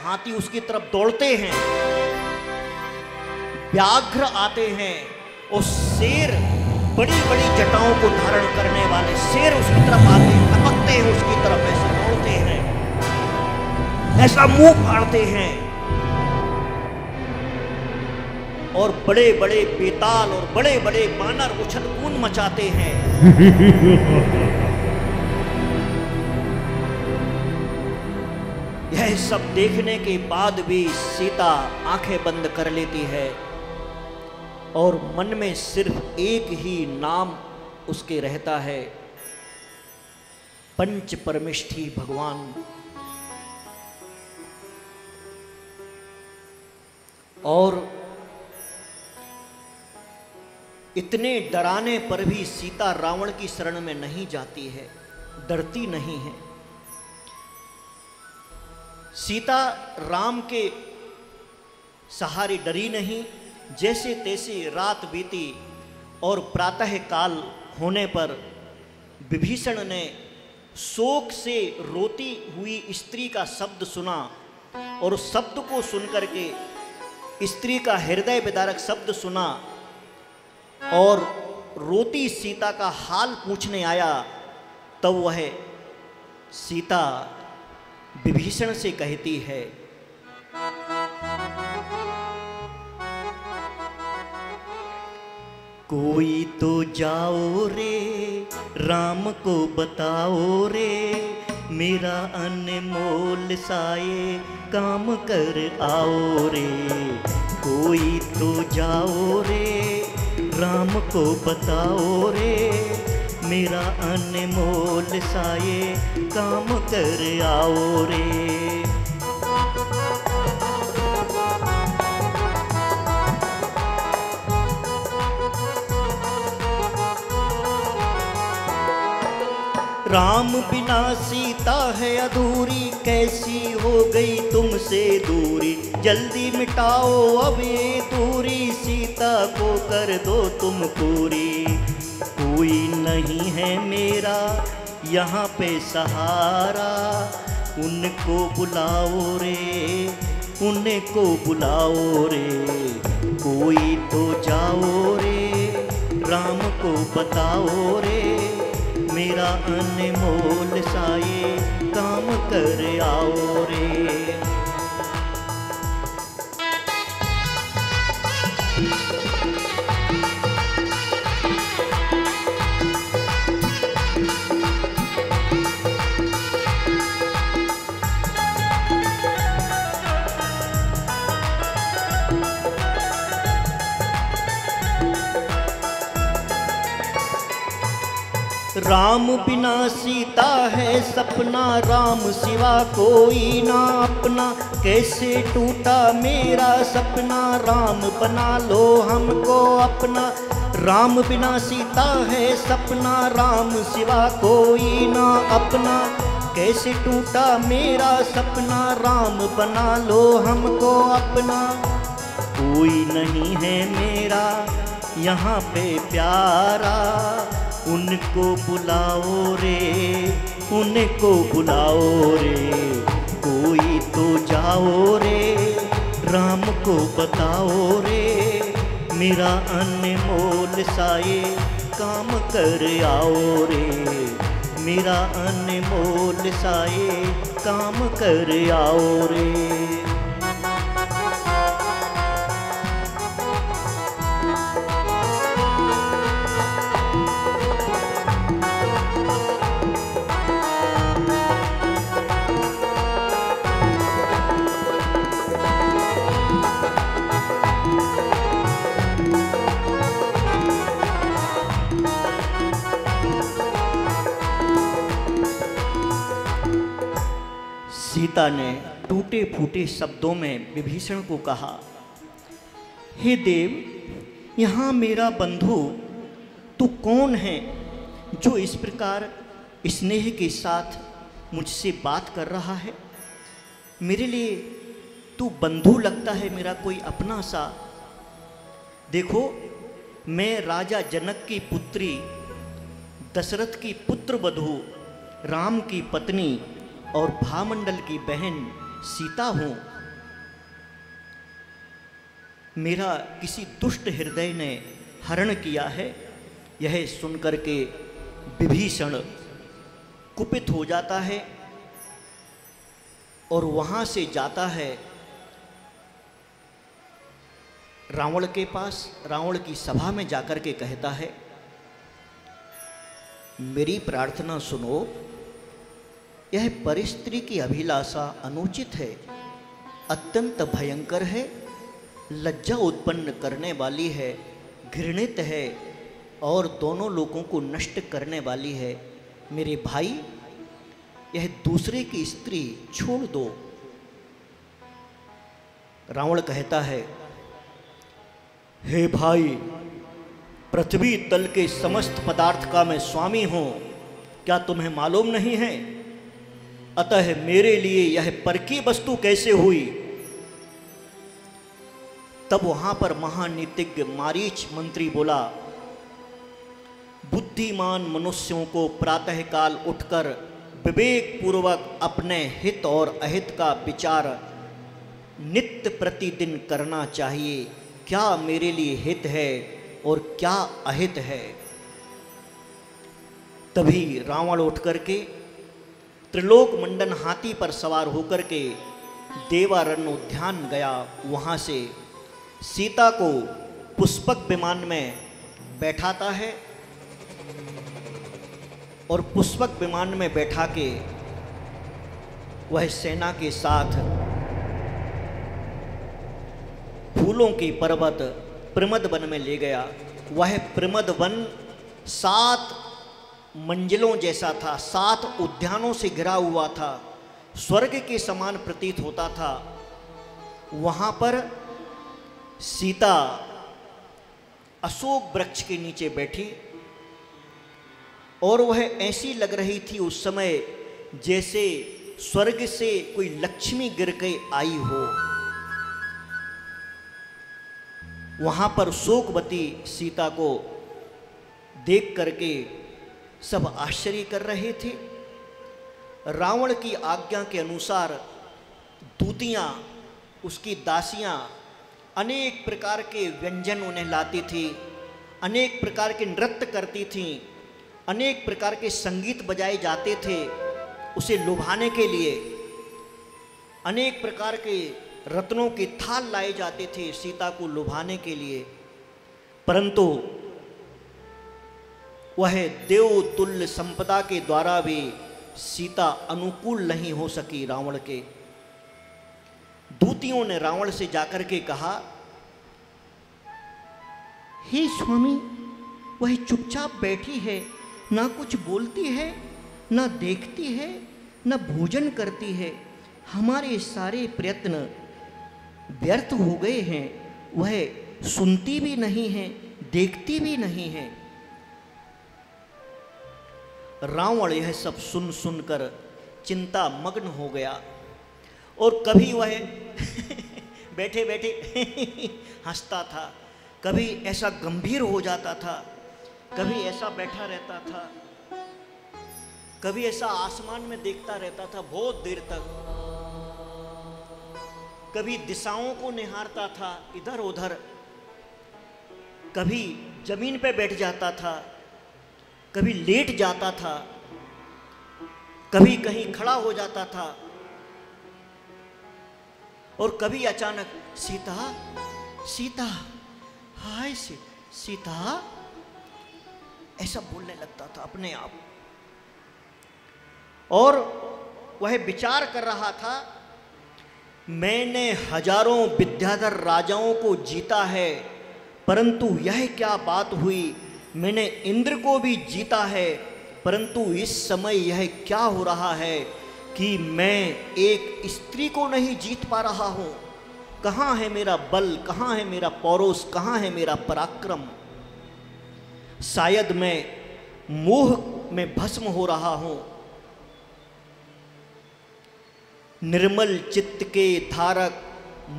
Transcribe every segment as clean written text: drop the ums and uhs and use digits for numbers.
हाथी उसकी तरफ दौड़ते हैं, व्याघ्र आते हैं और शेर, बड़ी बड़ी जटाओं को धारण करने वाले शेर उसकी तरफ आते हैं, टपकते हैं उसकी तरफ, ऐसे दौड़ते हैं, ऐसा मुंह फाड़ते हैं, और बड़े बड़े बेताल और बड़े बड़े बानर उछल कूद मचाते हैं। यह सब देखने के बाद भी सीता आंखें बंद कर लेती है और मन में सिर्फ एक ही नाम उसके रहता है, पंच परमेष्ठी भगवान। और इतने डराने पर भी सीता रावण की शरण में नहीं जाती है, डरती नहीं है। सीता राम के सहारे डरी नहीं। जैसे तैसे रात बीती और प्रातः काल होने पर विभीषण ने शोक से रोती हुई स्त्री का शब्द सुना, और उस शब्द को सुनकर के स्त्री का हृदय विदारक शब्द सुना और रोती सीता का हाल पूछने आया। तब वह सीता विभीषण से कहती है, कोई तो जाओ रे, राम को बताओ रे, मेरा अनमोल साये काम कर आओ रे। कोई तो जाओ रे, राम को बताओ रे, मेरा अनमोल साये काम कर आओ रे। राम बिना सीता है अधूरी, कैसी हो गई तुमसे दूरी, जल्दी मिटाओ अब ये दूरी, सीता को कर दो तुम पूरी। कोई नहीं है मेरा यहाँ पे सहारा, उनको बुलाओ रे, उनको बुलाओ रे। कोई तो जाओ रे, राम को बताओ रे, मेरा अनमोल साये काम कर आओ रे। राम बिना सीता है सपना, राम सिवा कोई ना अपना, कैसे टूटा मेरा सपना, राम बना लो हमको अपना। राम बिना सीता है सपना, राम सिवा कोई ना अपना, कैसे टूटा मेरा सपना, राम बना लो हमको अपना। कोई नहीं है मेरा यहाँ पे प्यारा, उनको बुलाओ रे, उनको बुलाओ रे। कोई तो जाओ रे, राम को बताओ रे, मेरा अनमोल साये काम कर आओ रे, मेरा अनमोल साये काम कर आओ रे। सीता ने टूटे फूटे शब्दों में विभीषण को कहा, हे देव, यहाँ मेरा बंधु तू कौन है जो इस प्रकार स्नेह के साथ मुझसे बात कर रहा है? मेरे लिए तू बंधु लगता है, मेरा कोई अपना सा। देखो, मैं राजा जनक की पुत्री, दशरथ की पुत्र वधू, राम की पत्नी और भामंडल की बहन सीता हूं, मेरा किसी दुष्ट हृदय ने हरण किया है। यह सुनकर के विभीषण कुपित हो जाता है और वहां से जाता है रावण के पास। रावण की सभा में जाकर के कहता है, मेरी प्रार्थना सुनो, यह परिस्त्री की अभिलाषा अनुचित है, अत्यंत भयंकर है, लज्जा उत्पन्न करने वाली है, घृणित है और दोनों लोगों को नष्ट करने वाली है। मेरे भाई, यह दूसरे की स्त्री छोड़ दो। रावण कहता है, हे भाई, पृथ्वी तल के समस्त पदार्थ का मैं स्वामी हूं, क्या तुम्हें मालूम नहीं है? अतः मेरे लिए यह पर की वस्तु कैसे हुई? तब वहां पर महानीतिज्ञ मारीच मंत्री बोला, बुद्धिमान मनुष्यों को प्रातःकाल उठकर विवेक पूर्वक अपने हित और अहित का विचार नित्य प्रतिदिन करना चाहिए। क्या मेरे लिए हित है और क्या अहित है? तभी रावण उठ करके त्रिलोक मंडन हाथी पर सवार होकर के देवारण्य उद्यान गया। वहां से सीता को पुष्पक विमान में बैठाता है और पुष्पक विमान में बैठा के वह सेना के साथ फूलों की पर्वत प्रमद वन में ले गया। वह प्रमद वन 7 मंजिलों जैसा था, 7 उद्यानों से घिरा हुआ था, स्वर्ग के समान प्रतीत होता था। वहां पर सीता अशोक वृक्ष के नीचे बैठी और वह ऐसी लग रही थी उस समय जैसे स्वर्ग से कोई लक्ष्मी गिर के आई हो। वहां पर शोकवती सीता को देख करके सब आश्चर्य कर रहे थे। रावण की आज्ञा के अनुसार दूतियां, उसकी दासियां अनेक प्रकार के व्यंजन उन्हें लाती थी, अनेक प्रकार के नृत्य करती थीं, अनेक प्रकार के संगीत बजाए जाते थे उसे लुभाने के लिए। अनेक प्रकार के रत्नों के थाल लाए जाते थे सीता को लुभाने के लिए, परंतु वह देवतुल्य संपदा के द्वारा भी सीता अनुकूल नहीं हो सकी रावण के। दूतियों ने रावण से जाकर के कहा, हे स्वामी, वह चुपचाप बैठी है, ना कुछ बोलती है, ना देखती है, ना भोजन करती है। हमारे सारे प्रयत्न व्यर्थ हो गए हैं। वह सुनती भी नहीं है, देखती भी नहीं है। रावण यह सब सुन सुनकर चिंता मग्न हो गया और कभी वह बैठे बैठे हंसता था, कभी ऐसा गंभीर हो जाता था, कभी ऐसा बैठा रहता था, कभी ऐसा आसमान में देखता रहता था बहुत देर तक, कभी दिशाओं को निहारता था इधर उधर, कभी जमीन पे बैठ जाता था, कभी लेट जाता था, कभी कहीं खड़ा हो जाता था और कभी अचानक सीता सीता, हाय सीता, ऐसा बोलने लगता था अपने आप। और वह विचार कर रहा था, मैंने हजारों विद्याधर राजाओं को जीता है, परंतु यह क्या बात हुई, मैंने इंद्र को भी जीता है, परंतु इस समय यह क्या हो रहा है कि मैं एक स्त्री को नहीं जीत पा रहा हूँ। कहाँ है मेरा बल, कहाँ है मेरा पौरुष, कहाँ है मेरा पराक्रम? शायद मैं मोह में भस्म हो रहा हूँ। निर्मल चित्त के धारक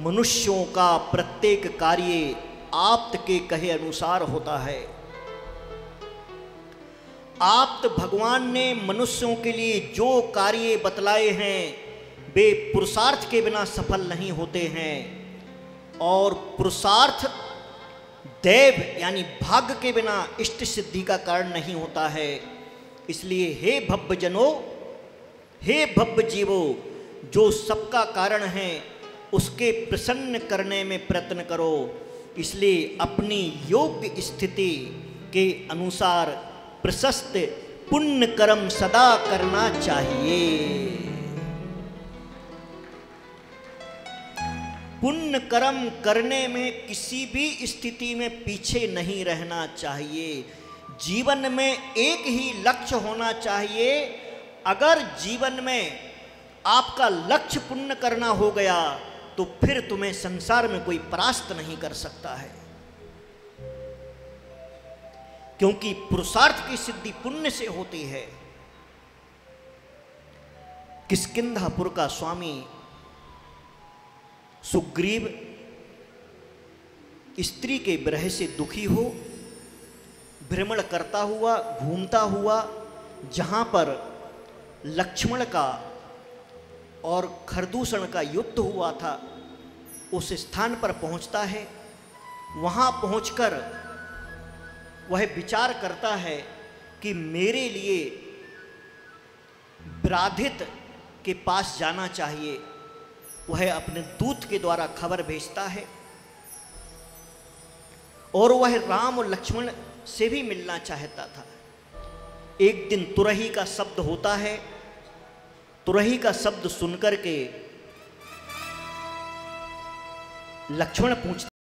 मनुष्यों का प्रत्येक कार्य आप्त के कहे अनुसार होता है। आप्त भगवान ने मनुष्यों के लिए जो कार्य बतलाए हैं, वे पुरुषार्थ के बिना सफल नहीं होते हैं, और पुरुषार्थ दैव यानी भाग्य के बिना इष्ट सिद्धि का कारण नहीं होता है। इसलिए हे भव्य जनों, हे भव्य जीवों, जो सबका कारण है उसके प्रसन्न करने में प्रयत्न करो। इसलिए अपनी योग्य स्थिति के अनुसार प्रशस्त पुण्य कर्म सदा करना चाहिए। पुण्य कर्म करने में किसी भी स्थिति में पीछे नहीं रहना चाहिए। जीवन में एक ही लक्ष्य होना चाहिए। अगर जीवन में आपका लक्ष्य पुण्य करना हो गया तो फिर तुम्हें संसार में कोई परास्त नहीं कर सकता है, क्योंकि पुरुषार्थ की सिद्धि पुण्य से होती है। किष्किंधापुर का स्वामी सुग्रीव स्त्री के विरह से दुखी हो भ्रमण करता हुआ, घूमता हुआ, जहां पर लक्ष्मण का और खरदूषण का युद्ध हुआ था, उस स्थान पर पहुंचता है। वहां पहुंचकर वह विचार करता है कि मेरे लिए विराधित के पास जाना चाहिए। वह अपने दूत के द्वारा खबर भेजता है और वह राम और लक्ष्मण से भी मिलना चाहता था। एक दिन तुरही का शब्द होता है। तुरही का शब्द सुनकर के लक्ष्मण पूछते